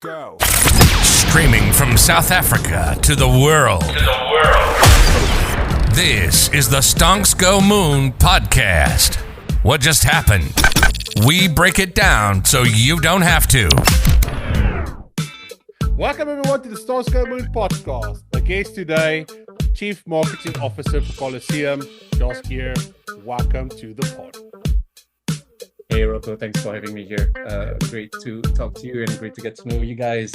Go. Streaming from South Africa to the world. This is the Stonks Go Moon podcast. What just happened? We break it down so you don't have to. Welcome everyone to the Stonks Go Moon podcast. The guest today, Chief Marketing Officer for Coliseum, Josh Gier. Welcome to the pod. Hey Rocco, thanks for having me here. Great to talk to you and great to get to know you guys.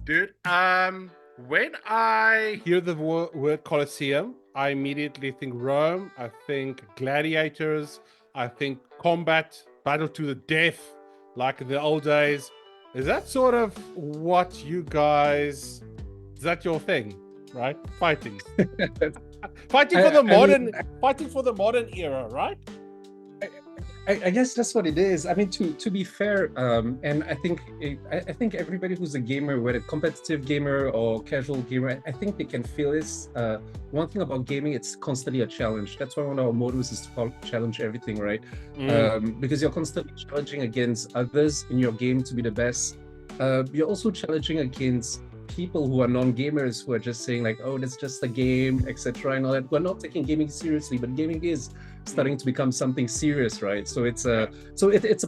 Dude, when I hear the word Coliseum, I immediately think Rome, I think gladiators, I think combat, battle to the death, like in the old days. Is that sort of what you guys, is that your thing, right? Fighting. Fighting for the modern era, right? I guess that's what it is. I mean, to be fair, and I think everybody who's a gamer, whether competitive gamer or casual gamer, I think they can feel this. One thing about gaming, it's constantly a challenge. That's why one of our mottos is to challenge everything, right? Because you're constantly challenging against others in your game to be the best. You're also challenging against people who are non-gamers, who are just saying like, oh, that's just a game, etc. and all that. We're not taking gaming seriously, but gaming is starting to become something serious, right? So it's a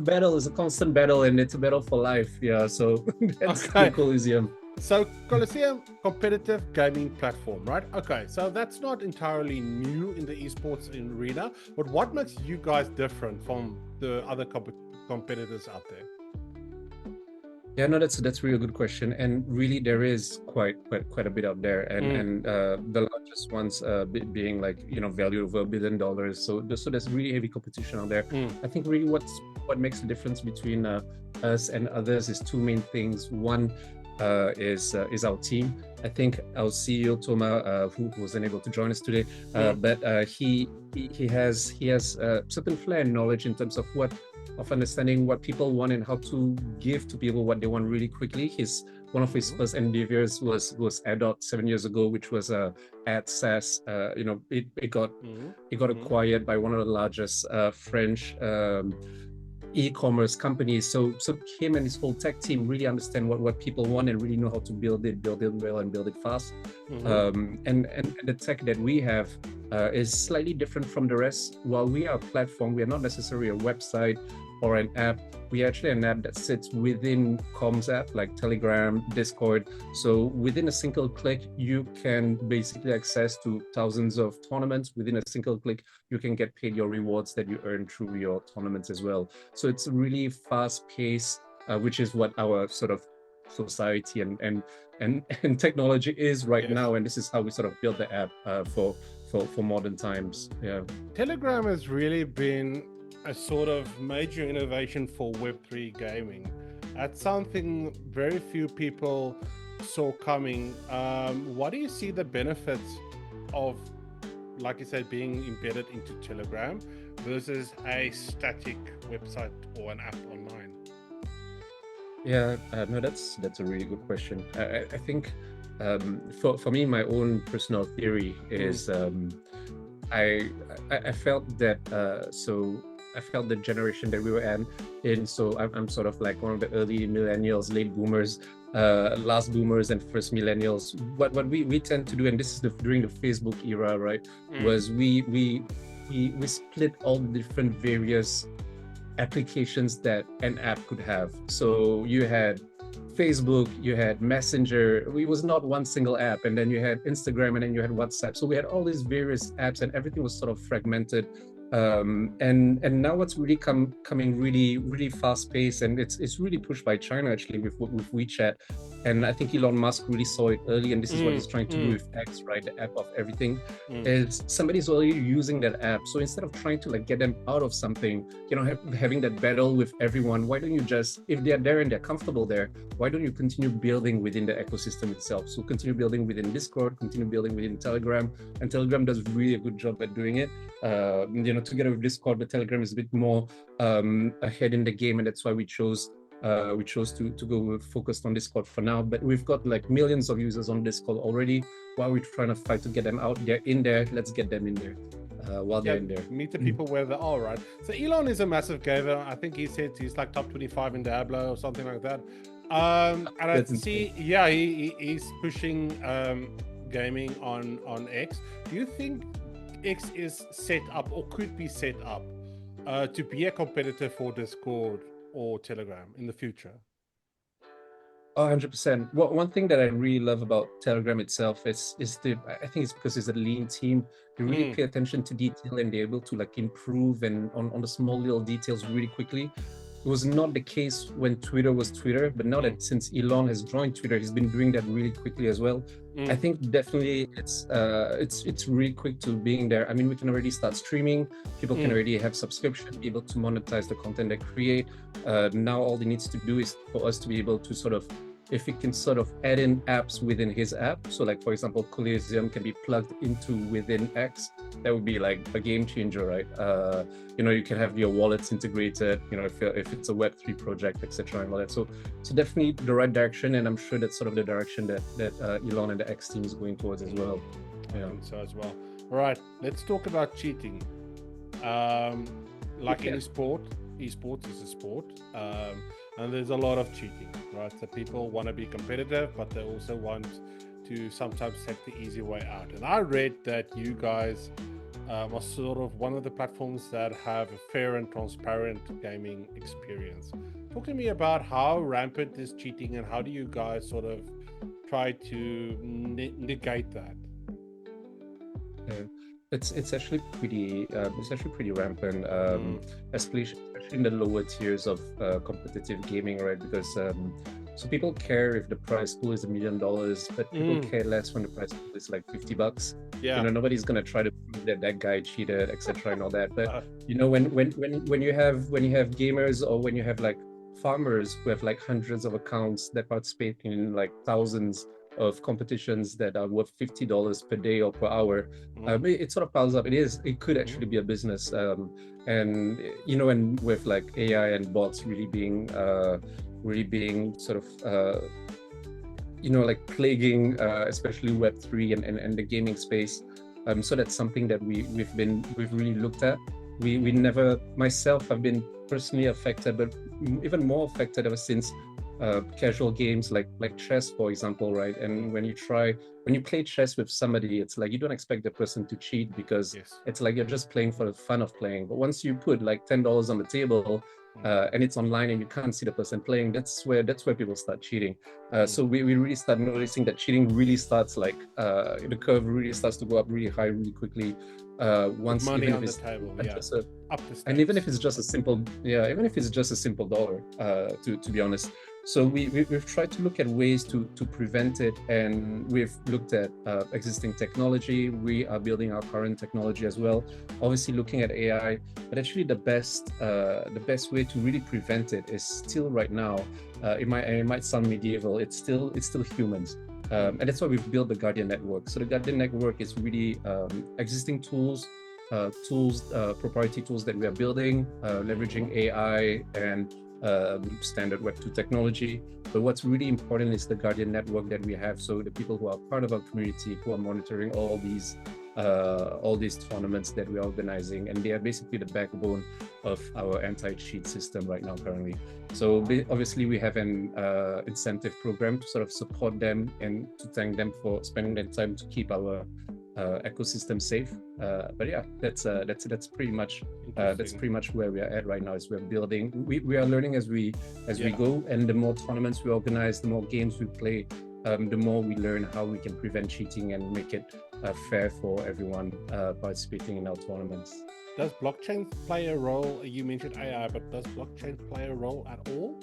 battle, it's a constant battle, and it's a battle for life. Yeah, so that's the Coliseum. So Coliseum, competitive gaming platform, right? Okay, so that's not entirely new in the esports arena, but what makes you guys different from the other competitors out there? Yeah, no, that's a really good question, and really there is quite a bit out there, and the largest ones being like valued over $1 billion. So there's really heavy competition out there. I think really what makes the difference between us and others is two main things. One is our team. I think our CEO Toma, who wasn't able to join us today, but he has certain flair and knowledge in terms of understanding what people want and how to give to people what they want really quickly. One of his first endeavors was Adot 7 years ago, which was a ad SaaS. It got acquired by one of the largest French e-commerce companies. So him and his whole tech team really understand what people want and really know how to build it well and build it fast. And the tech that we have is slightly different from the rest. While we are a platform, we are not necessarily a website or an app. We actually an app that sits within comms app like Telegram, Discord. So within a single click, you can basically access to thousands of tournaments. Within a single click, you can get paid your rewards that you earn through your tournaments as well. So it's really fast paced, which is what our sort of society and technology is right now. And this is how we sort of build the app for modern times. Yeah. Telegram has really been a sort of major innovation for Web3 gaming. That's something very few people saw coming. What do you see the benefits of, like you said, being embedded into Telegram versus a static website or an app online? Yeah, no, that's a really good question. I think for me, my own personal theory is I felt that I felt the generation that we were in. So I'm sort of like one of the early millennials, late boomers, last boomers, and first millennials. What we tend to do, and this is during the Facebook era, right? Was we split all the different various applications that an app could have. So you had Facebook, you had Messenger. It was not one single app, and then you had Instagram, and then you had WhatsApp. So we had all these various apps, and everything was sort of fragmented. And now what's really coming really fast paced, and it's really pushed by China actually with WeChat. And I think Elon Musk really saw it early, and this is what he's trying to do with X, right? The app of everything. Is somebody's already using that app. So instead of trying to like get them out of something, having that battle with everyone, why don't you just, if they're there and they're comfortable there, why don't you continue building within the ecosystem itself? So continue building within Discord, continue building within Telegram, and Telegram does really a good job at doing it. Together with Discord, but Telegram is a bit more ahead in the game, and that's why we chose to go focused on Discord for now. But we've got like millions of users on Discord already. While we're trying to fight to get them out, they're in there. Let's get them in there while they're in there. Meet the people where they are, right? So Elon is a massive gamer. I think he said he's like top 25 in Diablo or something like that. And I That's insane. see, yeah, he's pushing gaming on X. Do you think X is set up or could be set up to be a competitor for Discord or Telegram in the future? 100%. Well, one thing that I really love about Telegram itself is I think it's because it's a lean team. They really pay attention to detail and they're able to like improve and on the small little details really quickly. It was not the case when Twitter was Twitter, but now that since Elon has joined Twitter, he's been doing that really quickly as well. I think definitely it's really quick to being there. I mean, we can already start streaming. People can already have subscription, be able to monetize the content they create. Now all he needs to do is for us to be able to sort of, if we can sort of add in apps within his app. So like, for example, Coliseum can be plugged into within X. That would be like a game changer, right? You know, you can have your wallets integrated, you know, if it's a Web3 project, etc. and all that. So definitely the right direction. And I'm sure that's sort of the direction that Elon and the X team is going towards as well. Yeah. I think so as well. All right, let's talk about cheating. Like any sport, esports is a sport. And there's a lot of cheating, right? So people want to be competitive, but they also want to sometimes take the easy way out. And I read that you guys are sort of one of the platforms that have a fair and transparent gaming experience. Talk to me about how rampant is cheating and how do you guys sort of try to negate that? Yeah. It's actually pretty rampant, especially in the lower tiers of competitive gaming, right? Because so people care if the prize pool is $1 million, but people care less when the prize pool is like $50. Yeah, you know, nobody's gonna try to prove that guy cheated, etc. and all that. But you know, when you have gamers, or when you have like farmers who have like hundreds of accounts that participate in like thousands of competitions that are worth $50 per day or per hour, it sort of piles up. It could actually be a business, and you know, and with like AI and bots really being sort of you know, like plaguing especially Web3 and the gaming space. So that's something that we've really looked at. We never, myself, I've been personally affected, but even more affected ever since casual games like chess, for example, right? And when you play chess with somebody, it's like you don't expect the person to cheat, because it's like you're just playing for the fun of playing. But once you put like $10 on the table, and it's online and you can't see the person playing, that's where people start cheating. So we really start noticing that cheating really starts like the curve really starts to go up really high really quickly. Once money even on if the table, up the and even if it's just a simple dollar, to be honest. So we've tried to look at ways to prevent it, and we've looked at existing technology. We are building our current technology as well, obviously looking at AI. But actually the best way to really prevent it is still right now, it might sound medieval, it's still humans. And that's why we've built the Guardian Network. So the Guardian Network is really existing tools, proprietary tools that we are building, leveraging AI and standard Web2 technology. But what's really important is the Guardian Network that we have. So the people who are part of our community, who are monitoring all these tournaments that we're organizing, and they are basically the backbone of our anti-cheat system right now currently. So obviously we have an incentive program to sort of support them and to thank them for spending their time to keep our ecosystem safe. But yeah, that's pretty much where we are at right now. Is we're building, we are learning as we go, and the more tournaments we organize, the more games we play, the more we learn how we can prevent cheating and make it fair for everyone participating in our tournaments. Does blockchain play a role? You mentioned AI, but does blockchain play a role at all?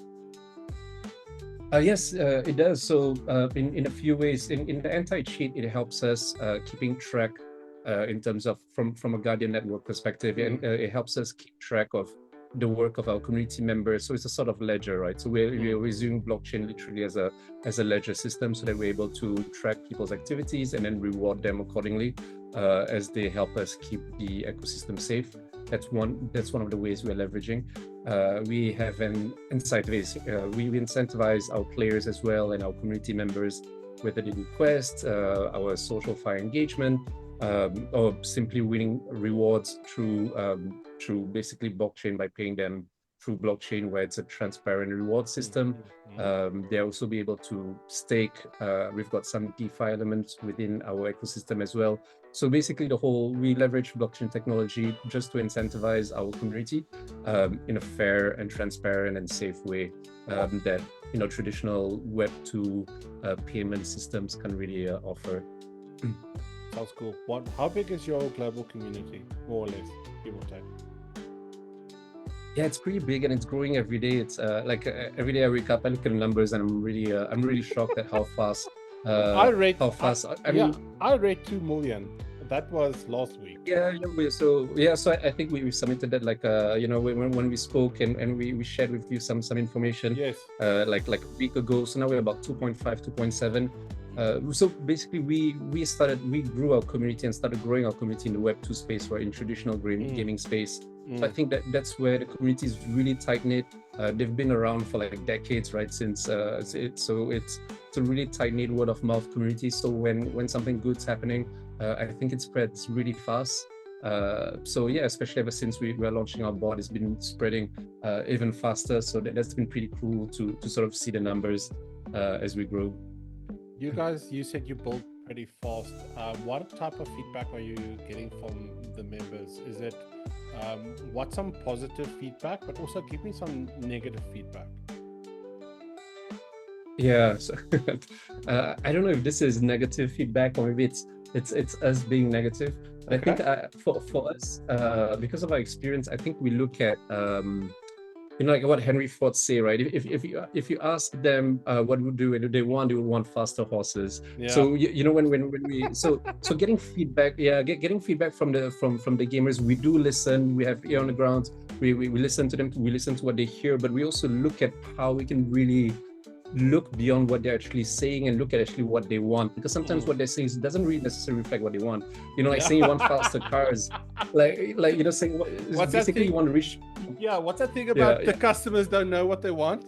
Yes, it does. So in a few ways, in the anti-cheat, it helps us keeping track in terms of from a Guardian Network perspective, and it helps us keep track of the work of our community members. So it's a sort of ledger, right? So we're using blockchain literally as a ledger system, so that we're able to track people's activities and then reward them accordingly as they help us keep the ecosystem safe. That's one of the ways we're leveraging. We have an incentive. We incentivize our players as well and our community members, whether they do quests, our social fire engagement, or simply winning rewards through basically blockchain by paying them through blockchain, where it's a transparent reward system. They'll also be able to stake. We've got some DeFi elements within our ecosystem as well. So basically, we leverage blockchain technology just to incentivize our community in a fair and transparent and safe way that traditional Web2 payment systems can really offer. Sounds cool. How big is your global community, more or less, give or take? Yeah, it's pretty big and it's growing every day. It's every day I wake up, I look at the numbers, and I'm really shocked at how fast. I read 2 million. That was last week. So I think we submitted that when we spoke and we shared with you some information. Yes. Like a week ago. So now we're about 2.5, 2.7. So basically we grew our community and started growing our community in the Web2 space, or in traditional gaming space. So I think that's where the community is really tight knit. They've been around for like decades, right? Since it's a really tight knit word of mouth community. So when something good's happening, I think it spreads really fast. So yeah, especially ever since we were launching our board, it's been spreading even faster. So that's been pretty cool to sort of see the numbers as we grow. You said you built pretty fast. What type of feedback are you getting from the members? Is it what's some positive feedback, but also give me some negative feedback? Yeah, so, I don't know if this is negative feedback or maybe it's us being negative. But I think for us, because of our experience, I think we look at like what Henry Ford say, right? If you ask them what would do they want faster horses. Yeah. So when we getting feedback, getting feedback from the gamers, we do listen. We have ear on the ground. We listen to them. We listen to what they hear, but we also look at how we can really look beyond what they're actually saying and look at actually what they want, because sometimes what they're saying doesn't really necessarily reflect what they want. Saying you want faster cars, saying what's basically you want to reach. Yeah, what's that thing about the customers don't know what they want?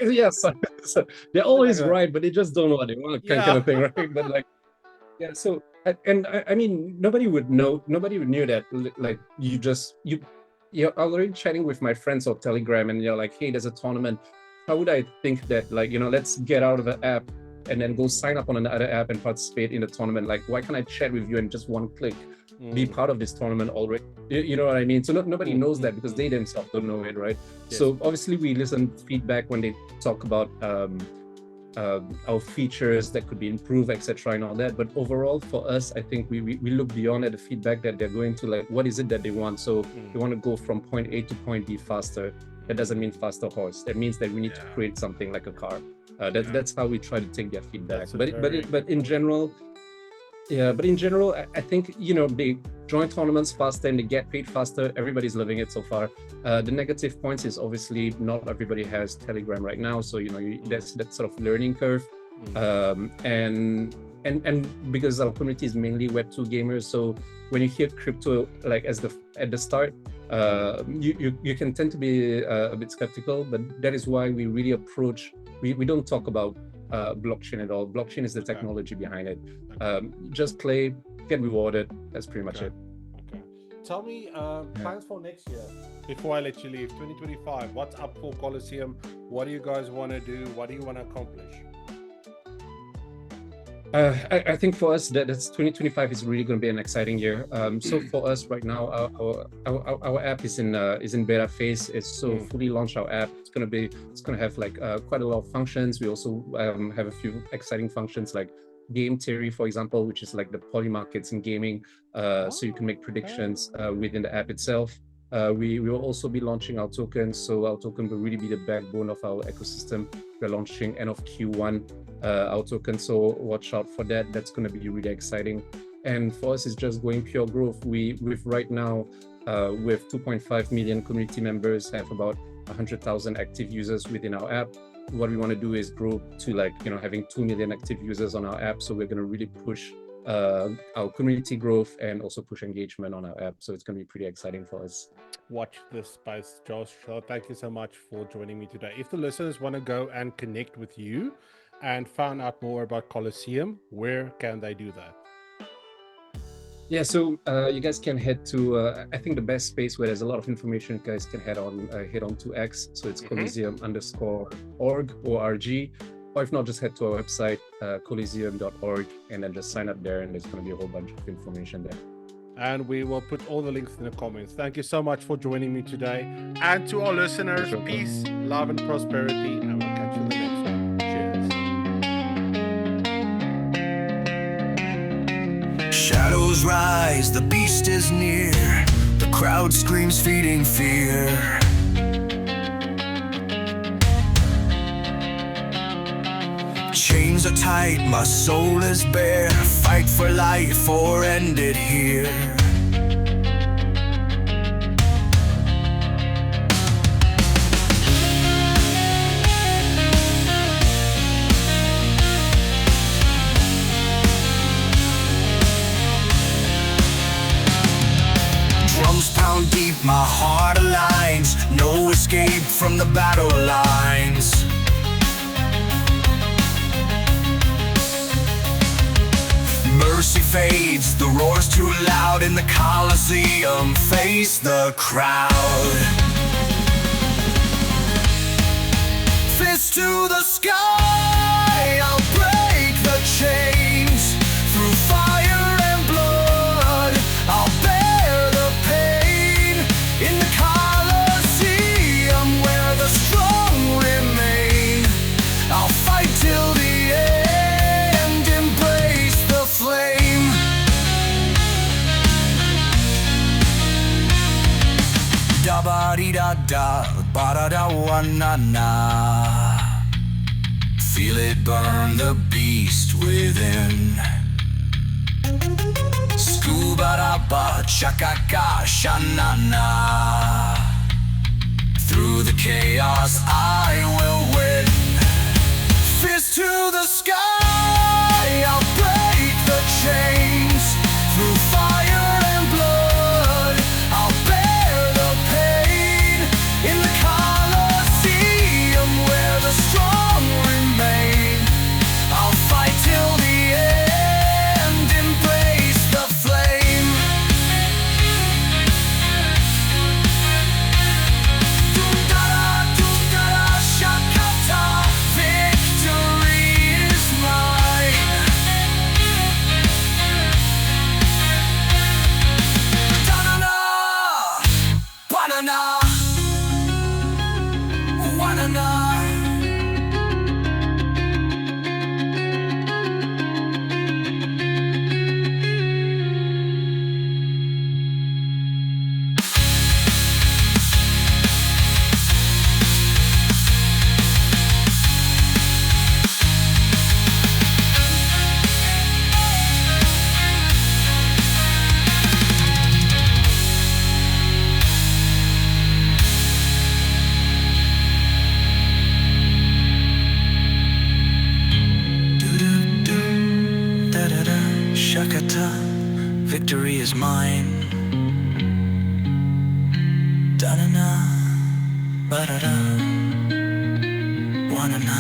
Yes, so they're always right, but they just don't know what they want, kind of thing, right? But so and I mean, nobody would knew that. Like you're already chatting with my friends on Telegram, and you're like, hey, there's a tournament. How would I think that, let's get out of the app and then go sign up on another app and participate in the tournament? Like, why can't I chat with you and just one click be part of this tournament already? You know what I mean? So nobody knows that because they themselves don't know it, right? Yes. So obviously we listen to feedback when they talk about our features that could be improved, etc., and all that. But overall, for us, I think we look beyond at the feedback that they're going to, like, what is it that they want? So they want to go from point A to point B faster. That doesn't mean faster horse. That means that we need to create something like a car. That's how we try to take their feedback. But in general, I think they join tournaments faster and they get paid faster. Everybody's loving it so far. The negative points is obviously not everybody has Telegram right now, so that's that sort of learning curve. And because our community is mainly Web2 gamers, so when you hear crypto like at the start, you can tend to be a bit skeptical, but that is why we really approach. We don't talk about blockchain at all. Blockchain is the technology behind it. Just play, get rewarded. That's pretty much it. Okay. Tell me plans for next year before I let you leave. 2025. What's up for Coliseum? What do you guys want to do? What do you want to accomplish? I think for us that's 2025 is really going to be an exciting year. So for us right now, our app is in beta phase. It's fully launched our app. It's going to have like quite a lot of functions. We also have a few exciting functions like game theory, for example, which is like the poly markets in gaming. So you can make predictions within the app itself. We will also be launching our tokens. So our token will really be the backbone of our ecosystem. We're launching end of Q1 our token. So watch out for that. That's going to be really exciting. And for us, it's just going pure growth. With right now, with 2.5 million community members, have about 100,000 active users within our app. What we want to do is grow to having 2 million active users on our app. So we're going to really push our community growth and also push engagement on our app. So it's going to be pretty exciting for us. Watch this space, Josh. Thank you so much for joining me today. If the listeners want to go and connect with you and find out more about Coliseum, where can they do that? Yeah, so you guys can head to, I think the best space where there's a lot of information, you guys can head on to X. So it's Coliseum_org, O-R-G. Or if not, just head to our website, coliseum.org, and then just sign up there, and there's going to be a whole bunch of information there. And we will put all the links in the comments. Thank you so much for joining me today. And to our listeners, peace, love, and prosperity. And we'll catch you in the next one. Cheers. Shadows rise, the beast is near. The crowd screams, feeding fear. Chains are tight, my soul is bare. Fight for life or end it here. Drums pound deep, my heart aligns. No escape from the battle lines. Mercy fades, the roar's too loud in the Coliseum. Face the crowd. Fist to the sky, I'll break the chains. Through fire and blood, I'll bear the pain. In the Coliseum, where the strong remain, I'll fight till the end, embrace the flame. Da ba dee da da, ba da da wa na na. Feel it burn the beast within. Scuba da ba chaka ka sha na na. Through the chaos I will win. Fist to the sky, I'll break the chains. Through fire and blood, I'll bear the pain. In the Coliseum, where the strong remain, I'll fight till the end, embrace the flame. Dum-da-da, shakata, victory is mine. Da-na-na, ba-na-na, wa-na-na. Da-da-da, shakata, victory is mine. Da-na-na, ba-da-da, wa-na-na.